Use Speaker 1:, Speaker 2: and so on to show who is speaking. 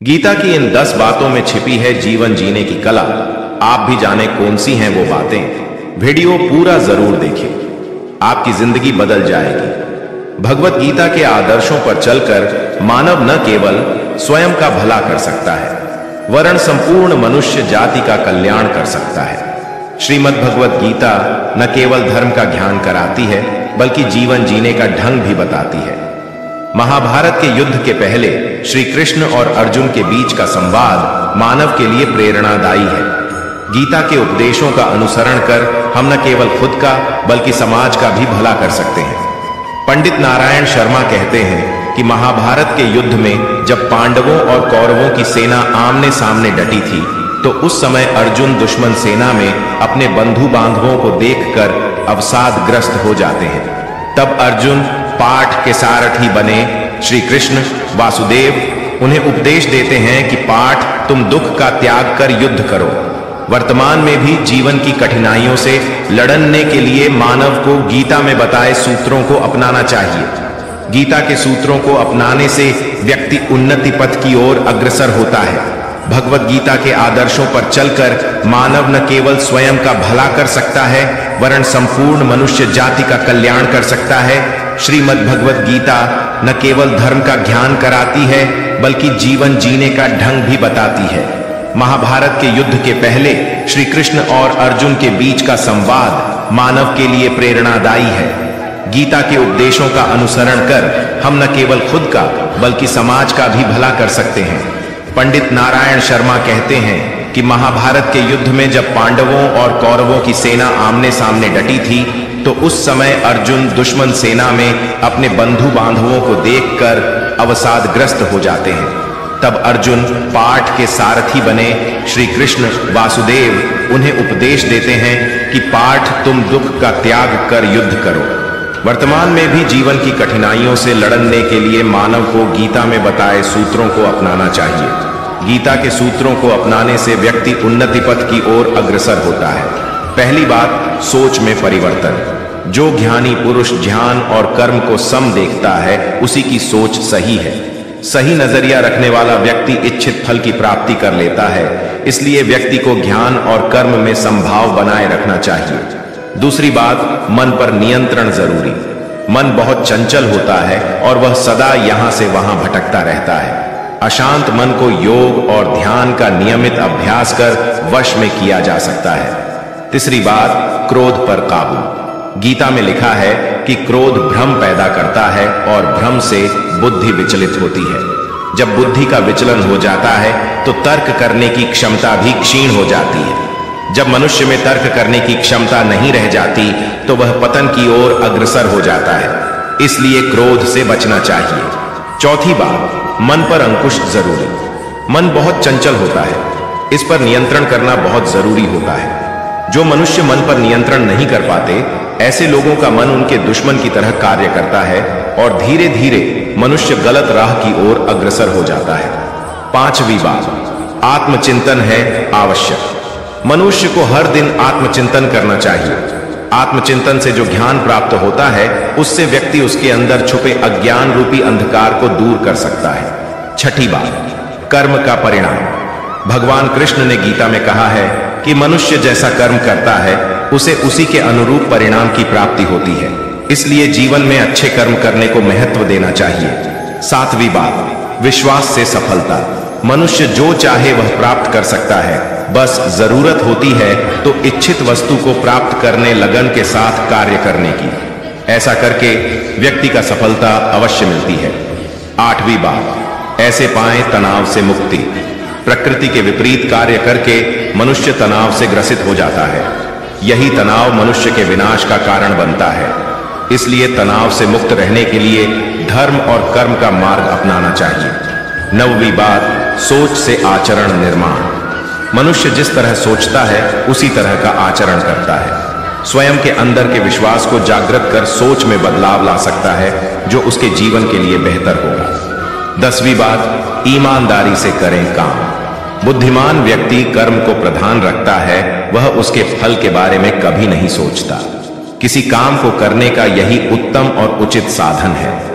Speaker 1: गीता की इन 10 बातों में छिपी है जीवन जीने की कला। आप भी जाने कौन सी हैं वो बातें। वीडियो पूरा जरूर देखें, आपकी जिंदगी बदल जाएगी। भगवत गीता के आदर्शों पर चलकर मानव न केवल स्वयं का भला कर सकता है, वरन संपूर्ण मनुष्य जाति का कल्याण कर सकता है। श्रीमद् भगवत गीता न केवल धर्म का ज्ञान कराती है, बल्कि जीवन जीने का ढंग भी बताती है। महाभारत के युद्ध के पहले श्री कृष्ण और अर्जुन के बीच का संवाद मानव के लिए प्रेरणादायी है। गीता के उपदेशों का अनुसरण कर हम न केवल खुद का बल्कि समाज का भी भला कर सकते हैं। पंडित नारायण शर्मा कहते हैं कि महाभारत के युद्ध में जब पांडवों और कौरवों की सेना आमने सामने डटी थी, तो उस समय अर्जुन दुश्मन सेना में अपने बंधु बांधवों को देखकर अवसादग्रस्त हो जाते हैं। तब अर्जुन पाठ के सारथी बने श्री कृष्ण वासुदेव उन्हें उपदेश देते हैं कि पाठ, तुम दुख का त्याग कर युद्ध करो। वर्तमान में भी जीवन की कठिनाइयों से लड़ने के लिए मानव को गीता में बताए सूत्रों को अपनाना चाहिए। गीता के सूत्रों को अपनाने से व्यक्ति उन्नति पथ की ओर अग्रसर होता है। भगवत गीता के आदर्शों पर चलकर मानव न केवल स्वयं का भला कर सकता है, वरन संपूर्ण मनुष्य जाति का कल्याण कर सकता है। श्रीमद् भगवत गीता न केवल धर्म का ज्ञान कराती है, बल्कि जीवन जीने का ढंग भी बताती है। महाभारत के युद्ध के पहले श्री कृष्ण और अर्जुन के बीच का संवाद मानव के लिए प्रेरणादायी है। गीता के उपदेशों का अनुसरण कर हम न केवल खुद का बल्कि समाज का भी भला कर सकते हैं। पंडित नारायण शर्मा कहते हैं कि महाभारत के युद्ध में जब पांडवों और कौरवों की सेना आमने सामने डटी थी, तो उस समय अर्जुन दुश्मन सेना में अपने बंधु बांधवों को देखकर अवसादग्रस्त हो जाते हैं। तब अर्जुन पाठ के सारथी बने श्री कृष्ण वासुदेव उन्हें उपदेश देते हैं कि पाठ, तुम दुख का त्याग कर युद्ध करो। वर्तमान में भी जीवन की कठिनाइयों से लड़ने के लिए मानव को गीता में बताए सूत्रों को अपनाना चाहिए। गीता के सूत्रों को अपनाने से व्यक्ति उन्नति पथ की ओर अग्रसर होता है। पहली बात, सोच में परिवर्तन। जो ज्ञानी पुरुष ध्यान और कर्म को सम देखता है, उसी की सोच सही है। सही नजरिया रखने वाला व्यक्ति इच्छित फल की प्राप्ति कर लेता है। इसलिए व्यक्ति को ज्ञान और कर्म में समभाव बनाए रखना चाहिए। दूसरी बात, मन पर नियंत्रण जरूरी। मन बहुत चंचल होता है और वह सदा यहां से वहां भटकता रहता है। अशांत मन को योग और ध्यान का नियमित अभ्यास कर वश में किया जा सकता है। तीसरी बात, क्रोध पर काबू। गीता में लिखा है कि क्रोध भ्रम पैदा करता है और भ्रम से बुद्धि विचलित होती है। जब बुद्धि का विचलन हो जाता है तो तर्क करने की क्षमता भी क्षीण हो जाती है। जब मनुष्य में तर्क करने की क्षमता नहीं रह जाती, तो वह पतन की ओर अग्रसर हो जाता है। इसलिए क्रोध से बचना चाहिए। चौथी बात, मन पर अंकुश जरूरी। मन बहुत चंचल होता है, इस पर नियंत्रण करना बहुत जरूरी होता है। जो मनुष्य मन पर नियंत्रण नहीं कर पाते, ऐसे लोगों का मन उनके दुश्मन की तरह कार्य करता है और धीरे धीरे मनुष्य गलत राह की ओर अग्रसर हो जाता है। पांचवी बात, आत्मचिंतन है आवश्यक। मनुष्य को हर दिन आत्मचिंतन करना चाहिए। आत्मचिंतन से जो ज्ञान प्राप्त होता है, उससे व्यक्ति उसके अंदर छुपे अज्ञान रूपी अंधकार को दूर कर सकता है। छठी बात, कर्म का परिणाम। भगवान कृष्ण ने गीता में कहा है कि मनुष्य जैसा कर्म करता है, उसे उसी के अनुरूप परिणाम की प्राप्ति होती है। इसलिए जीवन में अच्छे कर्म करने को महत्व देना चाहिए। सातवीं बात, विश्वास से सफलता। मनुष्य जो चाहे वह प्राप्त कर सकता है, बस जरूरत होती है तो इच्छित वस्तु को प्राप्त करने लगन के साथ कार्य करने की। ऐसा करके व्यक्ति का सफलता अवश्य मिलती है। आठवीं बात, ऐसे पाएं तनाव से मुक्ति। प्रकृति के विपरीत कार्य करके मनुष्य तनाव से ग्रसित हो जाता है। यही तनाव मनुष्य के विनाश का कारण बनता है। इसलिए तनाव से मुक्त रहने के लिए धर्म और कर्म का मार्ग अपनाना चाहिए। नौवीं बात, सोच से आचरण निर्माण। मनुष्य जिस तरह सोचता है, उसी तरह का आचरण करता है। स्वयं के अंदर के विश्वास को जागृत कर सोच में बदलाव ला सकता है, जो उसके जीवन के लिए बेहतर होगा। 10वीं बात, ईमानदारी से करें काम। बुद्धिमान व्यक्ति कर्म को प्रधान रखता है, वह उसके फल के बारे में कभी नहीं सोचता। किसी काम को करने का यही उत्तम और उचित साधन है।